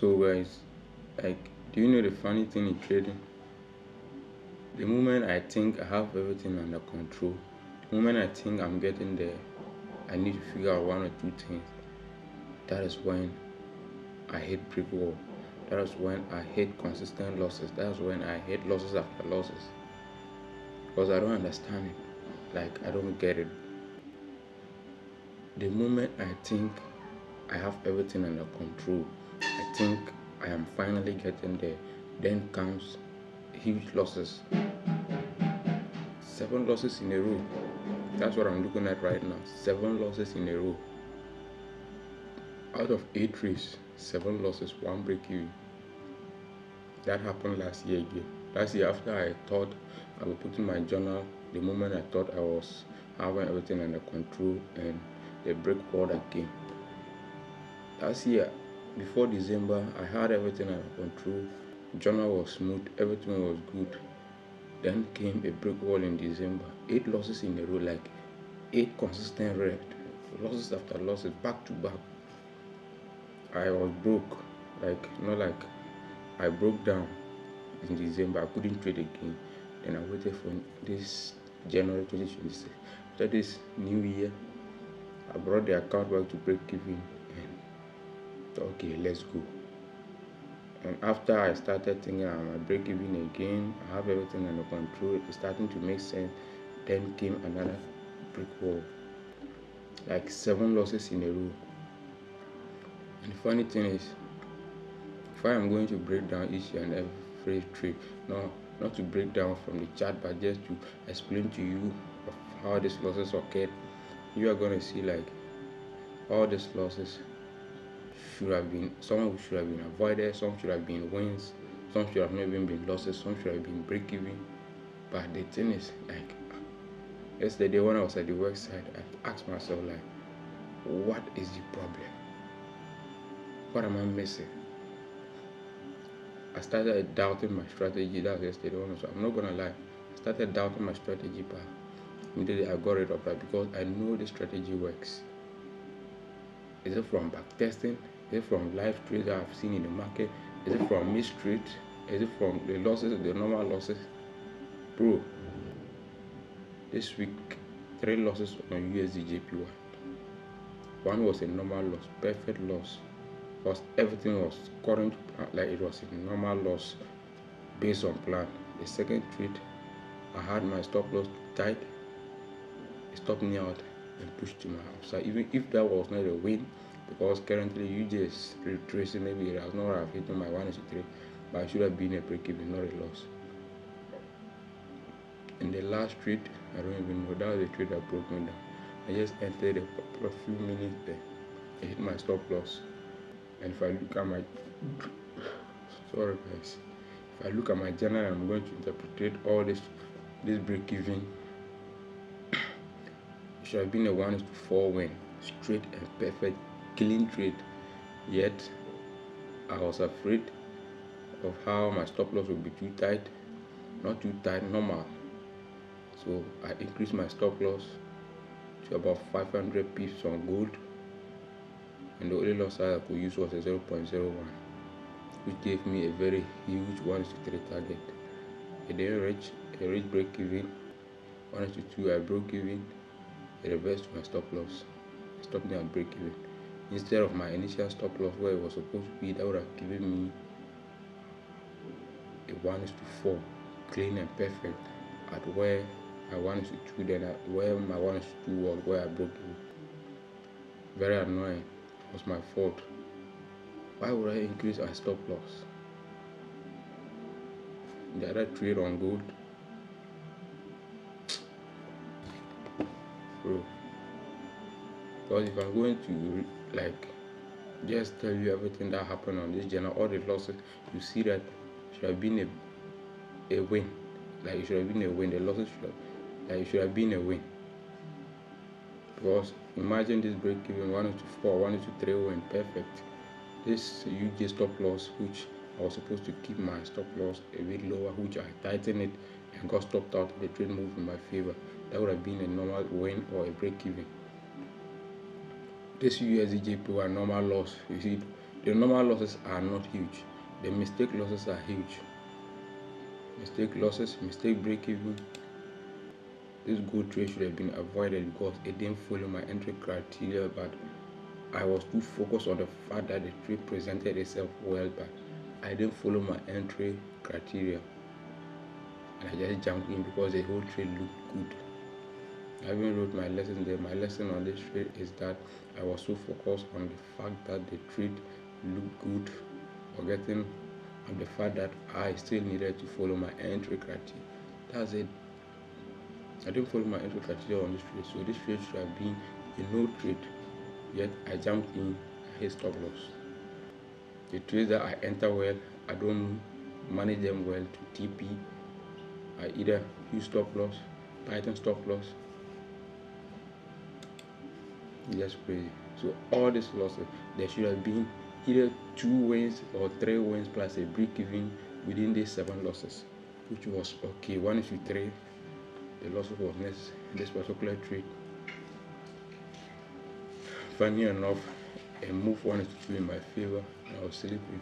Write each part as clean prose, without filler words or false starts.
So guys, do you know the funny thing in trading? The moment I think I have everything under control, the moment I think I'm getting there, I need to figure out one or two things. That is when I hit brick wall. That is when I hit consistent losses. That is when I hit losses after losses. Because I don't understand it. I don't get it. The moment I think I have everything under control, I think I am finally getting there, then comes huge losses. 7 losses in a row. That's what I'm looking at right now. 7 losses in a row. Out of 8 trades, 7 losses, 1 break even. That happened last year again. Last year, after I thought I would put in my journal, the moment I thought I was having everything under control, and the break wall that came. Last year, before December, I had everything under control. Journal was smooth, everything was good. Then came a break wall in December. 8 losses in a row, 8 consistent red. Losses after losses, back to back. I was broke. Not like I broke down in December. I couldn't trade again. Then I waited for this January 2026. After this new year, I brought the account back to break even and thought, okay, let's go. And after I started thinking I'm break even again, I have everything under control, it's starting to make sense. Then came another brick wall. 7 losses in a row. And the funny thing is, if I am going to break down each and every trade, not to break down from the chart, but just to explain to you of how these losses occurred, you are going to see all these losses some should have been avoided, some should have been wins, some should have not even been losses, some should have been break even. But the thing is, yesterday when I was at the work site, I asked myself what is the problem? What am I missing? I started doubting my strategy. That was yesterday. So I'm not gonna lie, I started doubting my strategy, but immediately I got rid of that because I know the strategy works. Is it from back testing? Is it from live trades that I've seen in the market? Is it from missed trades? Is it from the losses, the normal losses? Bro, this week 3 losses on USD JPY. One was a normal loss, perfect loss, because everything was according to it was a normal loss based on plan. The second trade, I had my stop loss tight. It stopped me out and pushed to my upside. Even if that was not a win, because currently you just retracing, maybe it has not have hit my 1-3, but it should have been a break even, not a loss. In the last trade, I don't even know, that was the trade that broke me down. I just entered a few minutes there. I hit my stop loss. And if I look at my sorry guys, if I look at my journal, I'm going to interpret all this break even. It should have been a 1-4 win, straight and perfect, clean trade. Yet I was afraid of how my stop loss would be too tight, not too tight, normal. So I increased my stop loss to about 500 pips on gold, and the only loss I could use was a 0.01, which gave me a very huge 1-3 target. I didn't reach break even. 1-2, I broke even. I reversed my stop loss. It stopped me at break even. Instead of my initial stop loss where it was supposed to be, that would have given me a 1-4, clean and perfect at where my 1-2, then where my 1-2 was, where I broke even. Very annoying. It was my fault. Why would I increase my stop loss? The other trade on gold, bro. Because if I'm going to just tell you everything that happened on this journal, all the losses, you see that should have been a win. It should have been a win. The losses it should have been a win. Because imagine this break even 1-4, 1-3 win, perfect. This UJ stop loss, which I was supposed to keep my stop loss a bit lower, which I tightened it and got stopped out. The trade moved in my favor. That would have been a normal win or a break even. This USD JPY normal loss, you see, The normal losses are not huge. The mistake losses are huge. Mistake losses, mistake break even. This good trade should have been avoided because it didn't follow my entry criteria, but I was too focused on the fact that the trade presented itself well, but I didn't follow my entry criteria. And I just jumped in because the whole trade looked good. I even wrote my lesson there. My lesson on this trade is that I was so focused on the fact that the trade looked good, forgetting on the fact that I still needed to follow my entry criteria. That's it. I didn't follow my entry criteria on this trade, so this trade should have been a no trade. Yet I jumped in, I hit stop loss. The trades that I enter well, I don't manage them well to TP. I either use stop loss, tighten stop loss. Just crazy. So all these losses, there should have been either 2 wins or 3 wins plus a break even within these 7 losses, which was okay. 1:3. The losses was necessary in this particular trade. Funny enough, a move 1:2 in my favor. I was sleeping.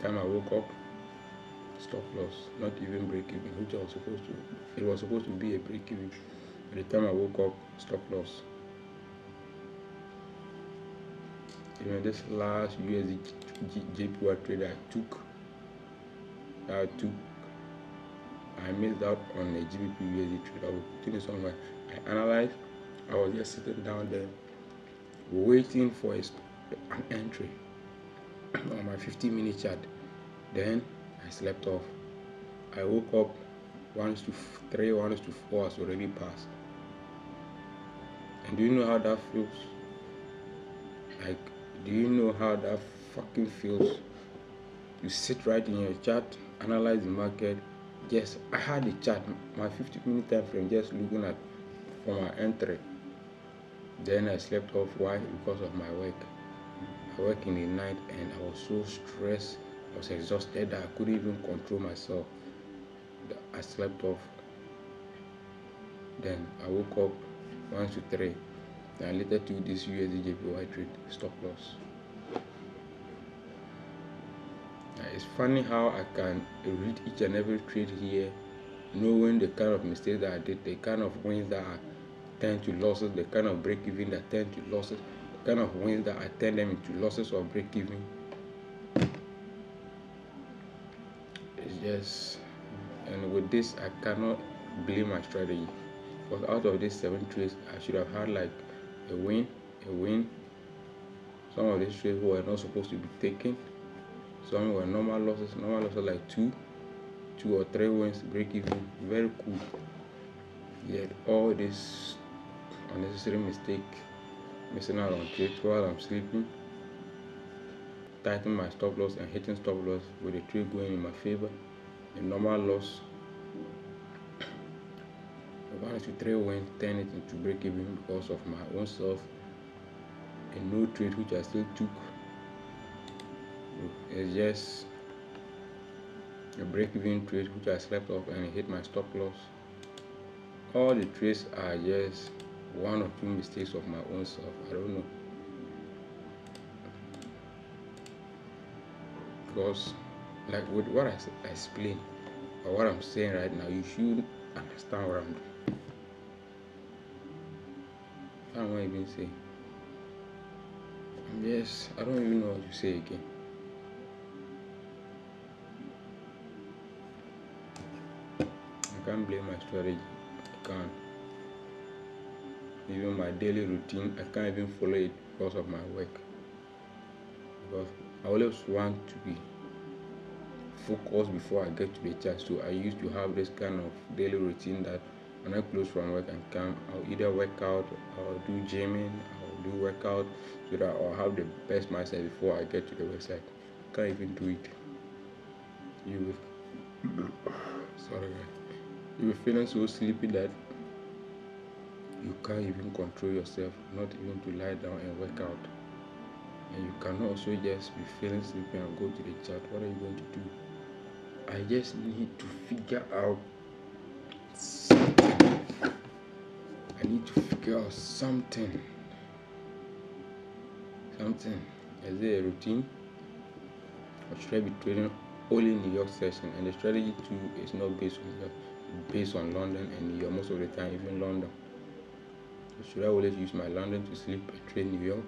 Time I woke up, stop loss, not even break even, which I was supposed to. It was supposed to be a break even. By the time I woke up, stop loss. Even this last USD JPY trade I missed out on a GBP USD trade. I will put it somewhere. I analyzed. I was just sitting down there waiting for an entry on my 15-minute chart. Then I slept off. I woke up 1:3, 1:4 has already passed. And do you know how that feels? Like, do you know how that fucking feels? You sit right in your chart, analyze the market. Yes, I had the chart, my 15-minute time frame, just looking at for my entry. Then I slept off. Why? Because of my work. I work in the night and I was so stressed. I was exhausted that I couldn't even control myself. I slept off. Then I woke up 1:3. Then I later took this USD JPY trade, stop loss. It's funny how I can read each and every trade here, knowing the kind of mistakes that I did, the kind of wins that I turn to losses, the kind of break even that turn to losses, the kind of wins that I turn them into losses or break even. It's just, and with this, I cannot blame my strategy, because out of these 7 trades, I should have had like a win. Some of these trades were not supposed to be taken. Some were normal losses like 2 or 3 wins, break even, very cool. Yet all this unnecessary mistake, missing out on trades while I'm sleeping, tightening my stop loss and hitting stop loss with the trade going in my favor, a normal loss, 1:3 wins, turn it into break even because of my own self, a no trade which I still took. It's just a break-even trade which I slept off and it hit my stop loss. All the trades are just 1 or 2 mistakes of my own self. I don't know, because like with what I explained or what I'm saying right now, you should understand what I'm doing. I don't even say. I don't even know what to say again. I can't blame my strategy. I can't. Even my daily routine, I can't even follow it because of my work. Because I always want to be focused before I get to the chart. So I used to have this kind of daily routine that when I close from work and come, I'll either work out or do gymming, I'll do workout so that I'll have the best mindset before I get to the website. I can't even do it. You will feeling so sleepy that you can't even control yourself, not even to lie down and work out. And you can also just be feeling sleepy and go to the chat. What are you going to do? I just need to figure out something. I need to figure out something. Is it a routine, or should I be trading only New York session? And the strategy too is not based on New York, it's based on London and New York most of the time, even London. So should I always use my London to sleep and trade New York?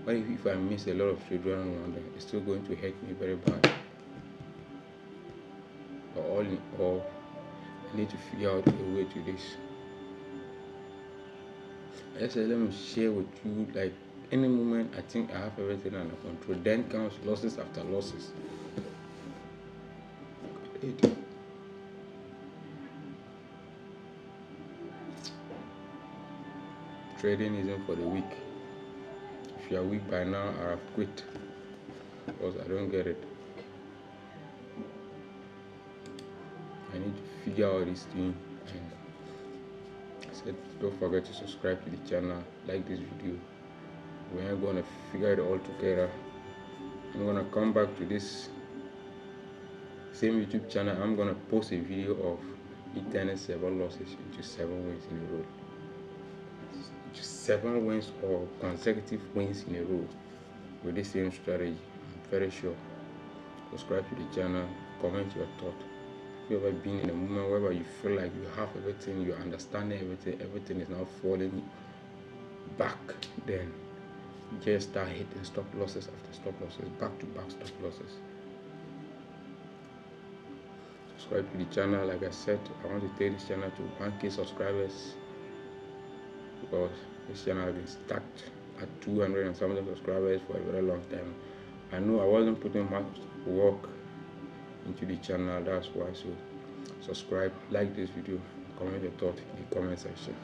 What if I miss a lot of trade around London? It's still going to hurt me very bad. But all in all, I need to figure out a way to this. I said, let me share with you, like, any moment I think I have everything under control, then comes losses after losses. Trading isn't for the weak. If you are weak by now, I have quit because I don't get it. I need to figure out this thing. And I said, don't forget to subscribe to the channel, like this video. We're gonna figure it all together. I'm gonna come back to this same YouTube channel. I'm gonna post a video of me turning 7 losses into 7 wins in a row. 7 wins or consecutive wins in a row with the same strategy. I'm very sure. Subscribe to the channel, comment your thought. Have you ever been in a moment where you feel like you have everything, you're understanding everything is now falling back? Then just start hitting stop losses after stop losses, back to back stop losses. Subscribe to the channel. Like I said, I want to take this channel to 1K subscribers, because this channel has been stacked at 200 and something subscribers for a very long time. I know I wasn't putting much work into the channel, that's why. So subscribe, like this video, comment your thought in the comment section.